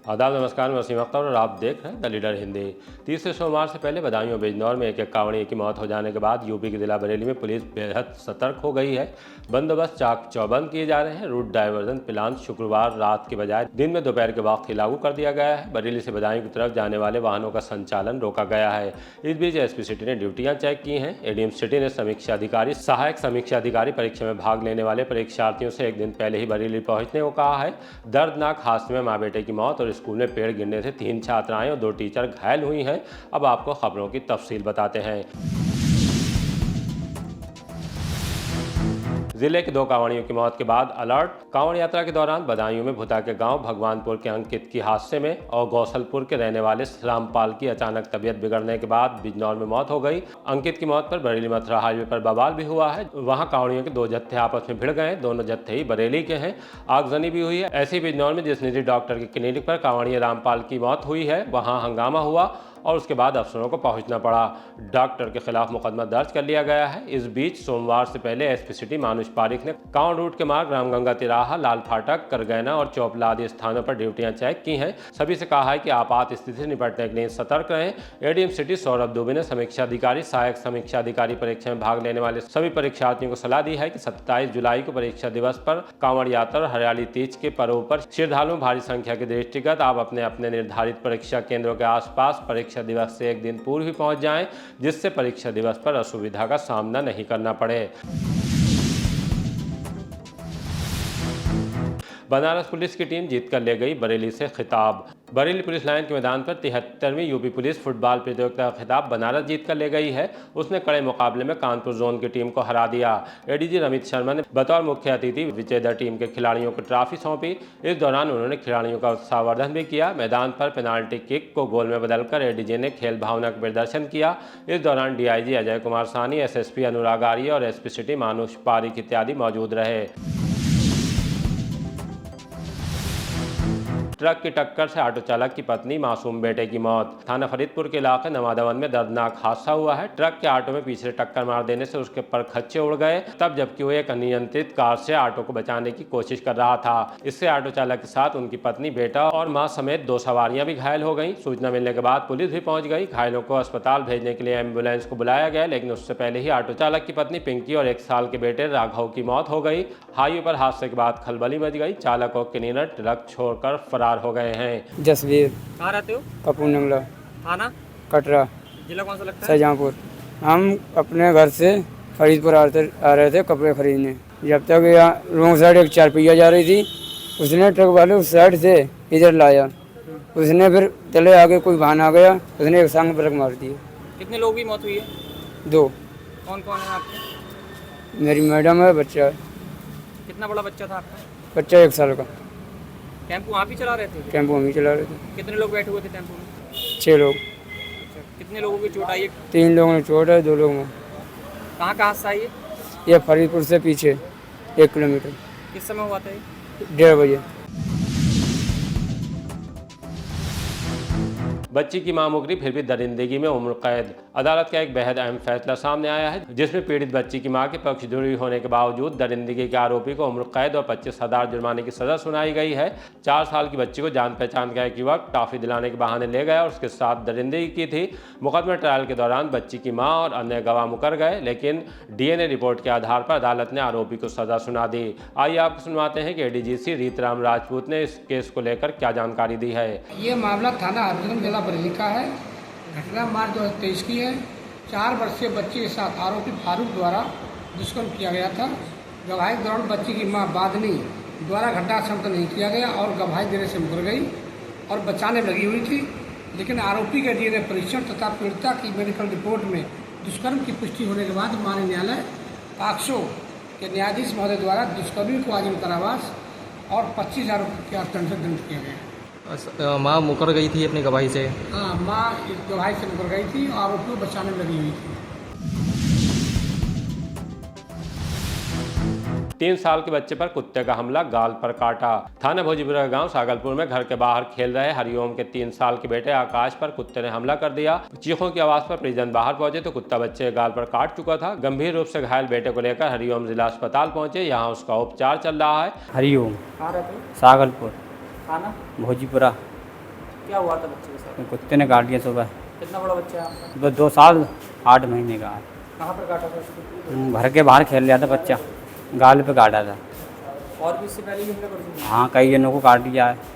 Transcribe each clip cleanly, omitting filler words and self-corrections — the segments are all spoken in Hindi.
आदाब नमस्कार, मैं वसीम अख्तर और आप देख रहे हैं द लीडर हिंदी। तीसरे सोमवार से पहले बदायूं बिजनौर में एक कांवड़िए की मौत हो जाने के बाद यूपी के जिला बरेली में पुलिस बेहद सतर्क हो गई है। बंदोबस्त चाक चौबंद किए जा रहे हैं। रूट डायवर्जन प्लान शुक्रवार रात के बजाय दिन में दोपहर के वक्त ही लागू कर दिया गया है। बरेली से बदायूं की तरफ जाने वाले वाहनों का संचालन रोका गया है। इस बीच एसपी सिटी ने ड्यूटियां चेक की हैं। एडीएम सिटी ने समीक्षा अधिकारी, सहायक समीक्षा अधिकारी परीक्षा में भाग लेने वाले परीक्षार्थियों से एक दिन पहले ही बरेली पहुंचने को कहा है। दर्दनाक हादसे में मां बेटे की मौत और स्कूल में पेड़ गिरने से 3 छात्राएं और 2 टीचर घायल हुई हैं। अब आपको खबरों की तफसील बताते हैं। जिले के 2 कांवड़ियों की मौत के बाद अलर्ट। कांवड़ यात्रा के दौरान बदायूं में भुता के गांव भगवानपुर के अंकित की हादसे में और गौसलपुर के रहने वाले रामपाल की अचानक तबीयत बिगड़ने के बाद बिजनौर में मौत हो गई। अंकित की मौत पर बरेली मथुरा हाईवे पर बवाल भी हुआ है। वहां कांवड़ियों के 2 जत्थे आपस में भिड़ गए। दोनों जत्थे ही बरेली के हैं। आगजनी भी हुई है। ऐसी बिजनौर में जिस निजी डॉक्टर की क्लिनिक पर कांवड़िया रामपाल की मौत हुई है, वहां हंगामा हुआ और उसके बाद अफसरों को पहुंचना पड़ा। डॉक्टर के खिलाफ मुकदमा दर्ज कर लिया गया है। इस बीच सोमवार से पहले एसपी सिटी मानुष पारिक ने कांवड़ रूट के मार्ग रामगंगा तिराहा, लाल फाटक, करगैना और चौपला आदि स्थानों पर ड्यूटियां चेक की हैं। सभी से कहा है कि आपात स्थिति से निपटने के लिए सतर्क रहें। एडीएम सिटी सौरभ दुबे ने समीक्षा अधिकारी, सहायक समीक्षा अधिकारी परीक्षा में भाग लेने वाले सभी परीक्षार्थियों को सलाह दी है कि 27 जुलाई को परीक्षा दिवस पर कांवड़ यात्रा और हरियाली तीज के पर्व पर श्रद्धालु भारी संख्या के दृष्टिगत आप अपने अपने निर्धारित परीक्षा केंद्रों के आसपास परीक्षा दिवस से एक दिन पूर्व ही पहुंच जाएं, जिससे परीक्षा दिवस पर असुविधा का सामना नहीं करना पड़े। बनारस पुलिस की टीम जीतकर ले गई बरेली से खिताब। बरेली पुलिस लाइन के मैदान पर 73वीं यूपी पुलिस फुटबॉल प्रतियोगिता का खिताब बनारस जीतकर ले गई है। उसने कड़े मुकाबले में कानपुर जोन की टीम को हरा दिया। एडीजी रमित शर्मा ने बतौर मुख्य अतिथि विजेता टीम के खिलाड़ियों को ट्रॉफी सौंपी। इस दौरान उन्होंने खिलाड़ियों का उत्साहवर्धन भी किया। मैदान पर पेनाल्टी किक को गोल में बदलकर एडीजी ने खेल भावना का प्रदर्शन किया। इस दौरान डीआईजी अजय कुमार सानी, एसएसपी अनुराग आर्य और एसपी सिटी मानुष पारिक इत्यादि मौजूद रहे। ट्रक की टक्कर से ऑटो चालक की पत्नी मासूम बेटे की मौत। थाना फरीदपुर के इलाके नवादावन में दर्दनाक हादसा हुआ है। ट्रक के ऑटो में पीछे टक्कर मार देने से उसके परखच्चे उड़ गए, तब जबकि वो एक अनियंत्रित कार से ऑटो को बचाने की कोशिश कर रहा था। इससे ऑटो चालक के साथ उनकी पत्नी, बेटा और मां समेत 2 सवारियां भी घायल हो गई। सूचना मिलने के बाद पुलिस भी पहुंच गई। घायलों को अस्पताल भेजने के लिए एम्बुलेंस को बुलाया गया, लेकिन उससे पहले ही ऑटो चालक की पत्नी पिंकी और 1 साल के बेटे राघव की मौत हो गई। हाईवे पर हादसे के बाद खलबली मच गई। चालक और क्लीनर ट्रक छोड़कर फरार हो गए हैं। जसवीर। कहाँ रहते हो? कपूर नंगला। थाना कटरा। जिला कौन सा लगता है? शाहजहाँपुर। हम अपने घर से फरीदपुर आ रहे थे कपड़े खरीदने। जब तक यहाँ रोंग साइड एक 4 पहिया जा रही थी, उसने ट्रक वाले उस साइड से इधर लाया। उसने फिर चले आगे कोई वाहन आ गया, उसने एक संग ब्रेक मार दिए। कितने लोगों की मौत हुई है? 2। कौन कौन है आपके? मेरी मैडम है, बच्चा है। कितना बड़ा बच्चा था आपका? बच्चा 1 साल का। टेम्पो आप ही चला रहे थे? टेम्पो हम ही चला रहे थे। कितने लोग बैठे हुए थे टेम्पो में? 6 लोग। अच्छा, कितने लोगों की चोट आई है? 3 लोगों ने चोट है, 2 लोगों में। कहाँ का हादसा है ये? ये फरीदपुर से पीछे 1 किलोमीटर। किस समय हुआ था ये? 1:30 बजे। बच्ची की मां मुकरी फिर भी दरिंदगी में उम्र कैद। अदालत का एक बेहद अहम फैसला सामने आया है, जिसमें पीड़ित बच्ची की मां के पक्षधुरी होने के बावजूद दरिंदगी के आरोपी को उम्र कैद और 25,000 जुर्माने की सजा सुनाई गई है। 4 साल की बच्ची को जान पहचान का एक युवक टॉफी दिलाने के बहाने ले गया और उसके साथ दरिंदगी की थी। मुकदमा ट्रायल के दौरान बच्ची की मां और अन्य गवाह मुकर गए, लेकिन डीएनए रिपोर्ट के आधार पर अदालत ने आरोपी को सजा सुना दी। आइए आपको सुनवाते हैं कि एडीजीसी रीतराम राजपूत ने इस केस को लेकर क्या जानकारी दी है। ये मामला थाना हरदोई जिला बरेली का है। घटना मार्च 2023 की है। 4 वर्षीय बच्ची के साथ आरोपी फारूक द्वारा दुष्कर्म किया गया था। गवाही के दौरान बच्ची की मां बादनी द्वारा घटना क्षमता नहीं किया गया और गवाही देने से मुकर गई और बचाने लगी हुई थी, लेकिन आरोपी के डीएनए परीक्षण तथा पीड़िता की मेडिकल रिपोर्ट में दुष्कर्म की पुष्टि होने के बाद माननीय न्यायालय पाक्सो के न्यायाधीश महोदय द्वारा दुष्कर्मी को आजीवन कारावास और 25,000 रुपये के अर्थदंड से दंड किया गया। माँ मुकर गई थी अपनी गवाही से? हाँ, माँ इस गवाही से मुकर गई थी और आरोपी को बचाने में लगी हुई थी। 3 साल के बच्चे पर कुत्ते का हमला, गाल पर काटा। थाना भोजीपुरा गांव सागलपुर में घर के बाहर खेल रहे हरिओम के 3 साल के बेटे आकाश पर कुत्ते ने हमला कर दिया। चीखों की आवाज पर परिजन बाहर पहुंचे तो कुत्ता बच्चे गाल पर काट चुका था। गंभीर रूप से घायल बेटे को लेकर हरिओम जिला अस्पताल पहुंचे, यहाँ उसका उपचार चल रहा है। हरिओम। कहाँ रहते हो? सागलपुर। थाना भोजीपुरा। क्या हुआ था बच्चे के साथ? कुत्ते ने काट दिया सुबह। कितना बड़ा बच्चा है आपका? बस 2 साल 8 महीने का है। कहाँ पर काटा था उसको? घर के बाहर खेल रहा था बच्चा, गाल पे काटा था। और भी इससे पहले भी हमला कर चुके हैं? हाँ, कई जनों को काट दिया है।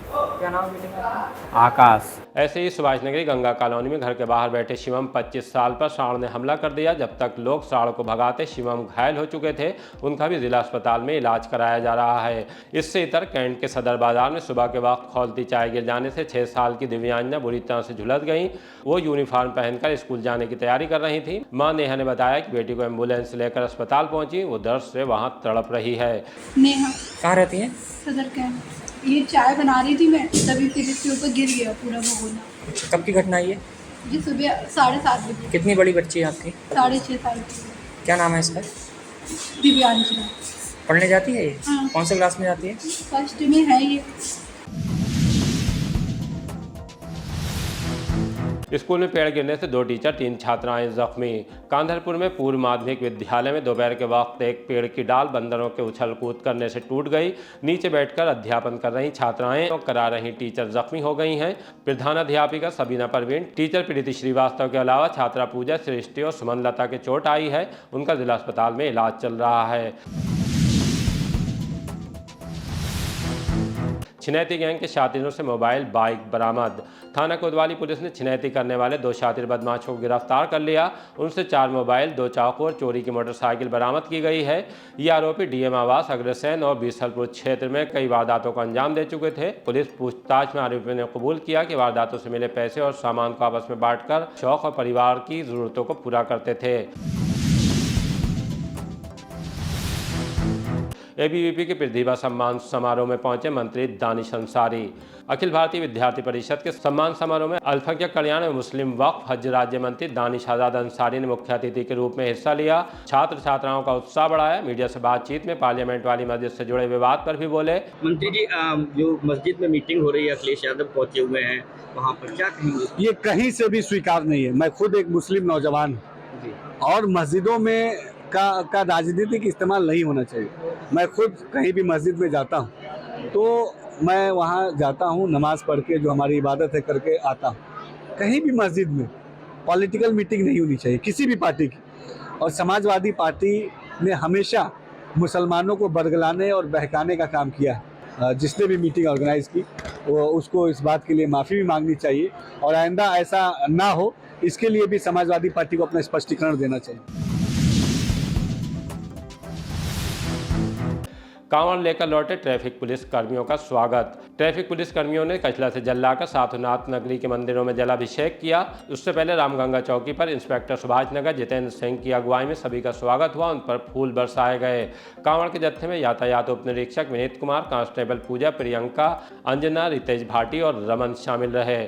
क्या नाम है बेटे का? आकाश। ऐसे ही सुभाष नगरी गंगा कॉलोनी में घर के बाहर बैठे शिवम 25 साल पर सांड ने हमला कर दिया। जब तक लोग सांड को भगाते शिवम घायल हो चुके थे। उनका भी जिला अस्पताल में इलाज कराया जा रहा है। इससे इतर कैंट के सदर बाजार में सुबह के वक्त खौलती चाय गिर जाने से 6 साल की दिव्यांजना बुरी तरह से झुलस गई। वो यूनिफॉर्म पहनकर स्कूल जाने की तैयारी कर रही थी। मां नेहा ने बताया कि बेटी को एम्बुलेंस लेकर अस्पताल पहुंची। वो दर्द से वहां तड़प रही है। नेहा कहाँ रहती है? सदर कैंप। ये चाय बना रही थी मैं, तभी फिर इसके ऊपर गिर गया पूरा भगोना। कब की घटना है ये? ये सुबह 7:30 बजे। कितनी बड़ी बच्ची है आपकी? 6.5 साल की। क्या नाम है इसका? दिव्यांजना। पढ़ने जाती है ये? हाँ। कौन से क्लास में जाती है? फर्स्ट में है ये। स्कूल में पेड़ गिरने से 2 टीचर 3 छात्राएं जख्मी। कांधरपुर में पूर्व माध्यमिक विद्यालय में दोपहर के वक्त एक पेड़ की डाल बंदरों के उछल कूद करने से टूट गई। नीचे बैठकर अध्यापन कर रही छात्राएं और करा रही टीचर जख्मी हो गई हैं। प्रधानाध्यापिका सबीना परवीन, टीचर प्रीति श्रीवास्तव के अलावा छात्रा पूजा सृष्टि और सुमन लता के चोट आई है। उनका जिला अस्पताल में इलाज चल रहा है। छिनैती गैंग के शातिरों से मोबाइल बाइक बरामद। थाना कोतवाली पुलिस ने छिनैती करने वाले 2 शातिर बदमाशों को गिरफ्तार कर लिया। उनसे 4 मोबाइल, 2 चाकू और चोरी की मोटरसाइकिल बरामद की गई है। ये आरोपी डीएम आवास अग्रसेन और बीसलपुर क्षेत्र में कई वारदातों को अंजाम दे चुके थे। पुलिस पूछताछ में आरोपियों ने कबूल किया कि वारदातों से मिले पैसे और सामान को आपस में बांटकर शौक और परिवार की जरूरतों को पूरा करते थे। एबीवीपी के प्रतिभा सम्मान समारोह में पहुंचे मंत्री दानिश अंसारी। अखिल भारतीय विद्यार्थी परिषद के सम्मान समारोह में अल्पसंख्यक कल्याण एवं मुस्लिम वक्फ हज राज्य मंत्री दानिश आजाद अंसारी ने मुख्य अतिथि के रूप में हिस्सा लिया। छात्र छात्राओं का उत्साह बढ़ाया। मीडिया से बातचीत में पार्लियामेंट वाली मस्जिद से जुड़े विवाद पर भी बोले। मंत्री जी, जो मस्जिद में मीटिंग हो रही है, अखिलेश यादव पहुंचे हुए हैं, वहाँ पर क्या कहेंगे? ये कहीं से भी स्वीकार नहीं है। मैं खुद एक मुस्लिम नौजवान हूँ और मस्जिदों में का राजनीतिक इस्तेमाल नहीं होना चाहिए। मैं खुद कहीं भी मस्जिद में जाता हूँ तो मैं वहाँ जाता हूँ, नमाज पढ़ के जो हमारी इबादत है करके आता हूँ। कहीं भी मस्जिद में पॉलिटिकल मीटिंग नहीं होनी चाहिए किसी भी पार्टी की। और समाजवादी पार्टी ने हमेशा मुसलमानों को बरगलाने और बहकाने का काम किया है। जिसने भी मीटिंग ऑर्गेनाइज की वो उसको इस बात के लिए माफ़ी भी मांगनी चाहिए और आइंदा ऐसा ना हो, इसके लिए भी समाजवादी पार्टी को अपना स्पष्टीकरण देना चाहिए। कांवड़ लेकर लौटे ट्रैफिक पुलिस कर्मियों का स्वागत। ट्रैफिक पुलिस कर्मियों ने कचला से जल लाकर साधुनाथ नगरी के मंदिरों में जलाभिषेक किया। उससे पहले रामगंगा चौकी पर इंस्पेक्टर सुभाष नगर जितेंद्र सिंह की अगुवाई में सभी का स्वागत हुआ। उन पर फूल बरसाए गए। कांवड़ के जत्थे में यातायात उप निरीक्षक विनीत कुमार, कांस्टेबल पूजा, प्रियंका, अंजना, रितेश भाटी और रमन शामिल रहे।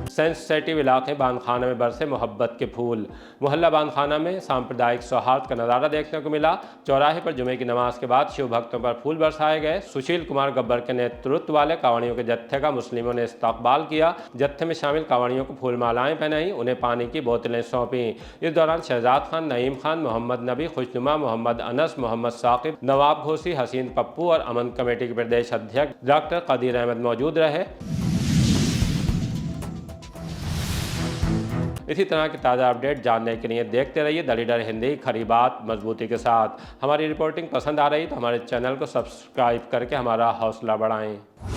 सेंसिटिव इलाके बांधखाना में बरसे मोहब्बत के फूल। मोहल्ला बांधखाना में सांप्रदायिक सौहार्द का नज़ारा देखने को मिला। चौराहे पर जुमे की नमाज के बाद शिव भक्तों पर फूल बरसाए गए। सुशील कुमार गब्बर के नेतृत्व वाले कांवड़ियों के जत्थे का मुस्लिमों ने इस्तकबाल किया। जत्थे में शामिल कांवड़ियों को फूल मालाएं पहनाई, उन्हें पानी की बोतलें सौंपी। इस दौरान शहजाद खान, नईम खान, मोहम्मद नबी, खुशनुमा, मोहम्मद अनस, मोहम्मद साकिब, नवाब घोसी, हसीन पप्पू और अमन कमेटी के प्रदेश अध्यक्ष डॉक्टर कदीर अहमद मौजूद रहे। इसी तरह की ताज़ा अपडेट जानने के लिए देखते रहिए द लीडर हिंदी, खरी बात मजबूती के साथ। हमारी रिपोर्टिंग पसंद आ रही तो हमारे चैनल को सब्सक्राइब करके हमारा हौसला बढ़ाएं।